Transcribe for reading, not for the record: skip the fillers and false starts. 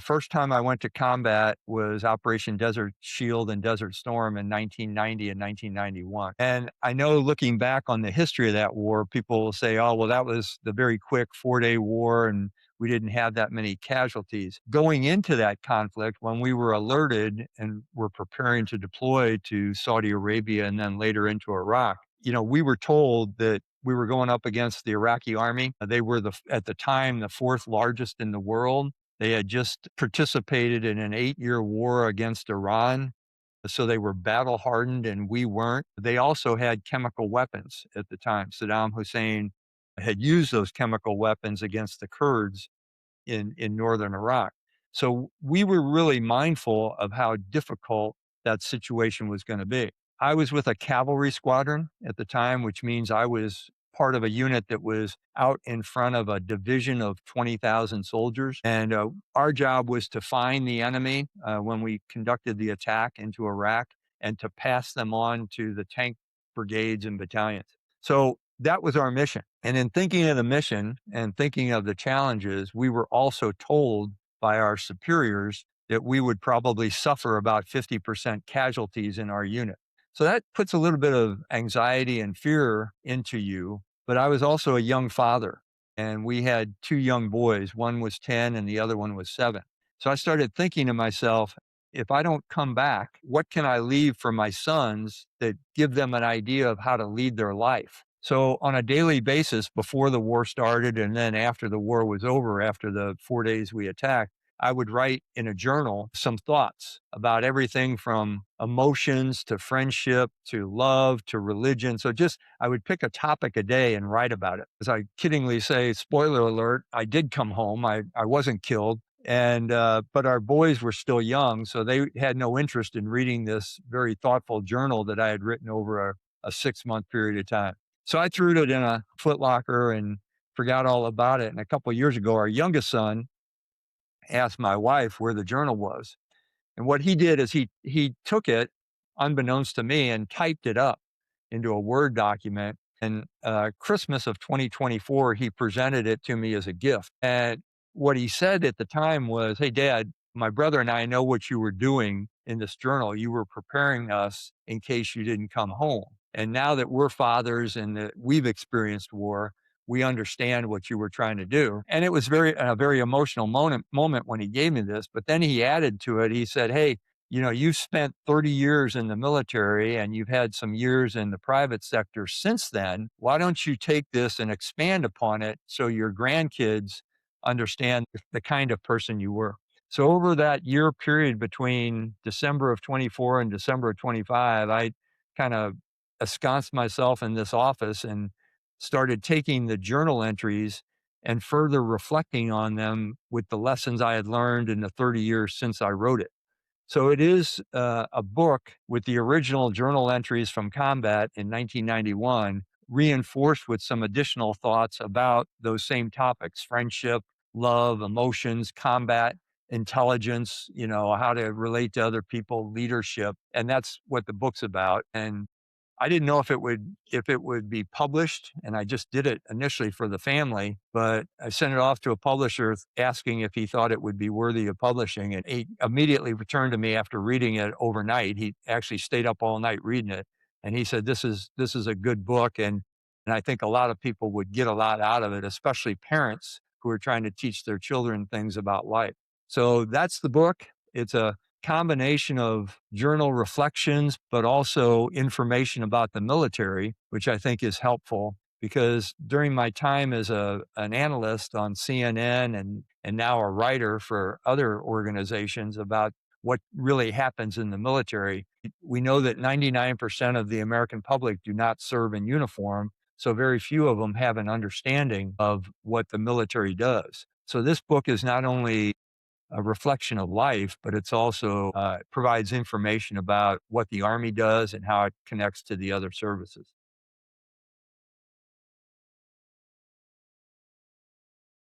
first time I went to combat was Operation Desert Shield and Desert Storm in 1990 and 1991. And I know looking back on the history of that war, people will say, oh, well, that was the very quick 4-day war and we didn't have that many casualties. Going into that conflict, when we were alerted and were preparing to deploy to Saudi Arabia and then later into Iraq, we were told that we were going up against the Iraqi army. They were at the time, the fourth largest in the world. They had just participated in an 8-year war against Iran. So they were battle hardened and we weren't. They also had chemical weapons at the time. Saddam Hussein had used those chemical weapons against the Kurds in northern Iraq. So we were really mindful of how difficult that situation was going to be. I was with a cavalry squadron at the time, which means I was part of a unit that was out in front of a division of 20,000 soldiers. And our job was to find the enemy when we conducted the attack into Iraq and to pass them on to the tank brigades and battalions. So that was our mission. And in thinking of the mission and thinking of the challenges, we were also told by our superiors that we would probably suffer about 50% casualties in our unit. So that puts a little bit of anxiety and fear into you. But I was also a young father, and we had 2 young boys. One was 10 and the other one was 7. So I started thinking to myself, if I don't come back, what can I leave for my sons that give them an idea of how to lead their life? So on a daily basis, before the war started and then after the war was over, after the 4 days we attacked, I would write in a journal some thoughts about everything from emotions to friendship to love to religion. So I would pick a topic a day and write about it. As I kiddingly say, spoiler alert, I did come home. I wasn't killed. But our boys were still young, so they had no interest in reading this very thoughtful journal that I had written over a 6-month period of time. So I threw it in a footlocker and forgot all about it. And a couple of years ago, our youngest son asked my wife where the journal was. And what he did is he took it, unbeknownst to me, and typed it up into a Word document. And Christmas of 2024, he presented it to me as a gift. And what he said at the time was, "Hey, Dad, my brother and I know what you were doing in this journal. You were preparing us in case you didn't come home. And now that we're fathers and that we've experienced war, we understand what you were trying to do." And it was a very emotional moment when he gave me this. But then he added to it, he said, "Hey, you've spent 30 years in the military and you've had some years in the private sector since then. Why don't you take this and expand upon it so your grandkids understand the kind of person you were?" So over that year period between December of 24 and December of 25, I kind of ensconced myself in this office and started taking the journal entries and further reflecting on them with the lessons I had learned in the 30 years since I wrote it. So it is a book with the original journal entries from combat in 1991, reinforced with some additional thoughts about those same topics: friendship, love, emotions, combat, intelligence, how to relate to other people, leadership. And that's what the book's about. And I didn't know if it would be published, and I just did it initially for the family, but I sent it off to a publisher asking if he thought it would be worthy of publishing. And he immediately returned to me after reading it overnight. He actually stayed up all night reading it. And he said, this is a good book. And I think a lot of people would get a lot out of it, especially parents who are trying to teach their children things about life. So that's the book. It's a combination of journal reflections, but also information about the military, which I think is helpful because during my time as an analyst on CNN and now a writer for other organizations about what really happens in the military, we know that 99% of the American public do not serve in uniform. So very few of them have an understanding of what the military does. So this book is not only a reflection of life, but it's also provides information about what the Army does and how it connects to the other services.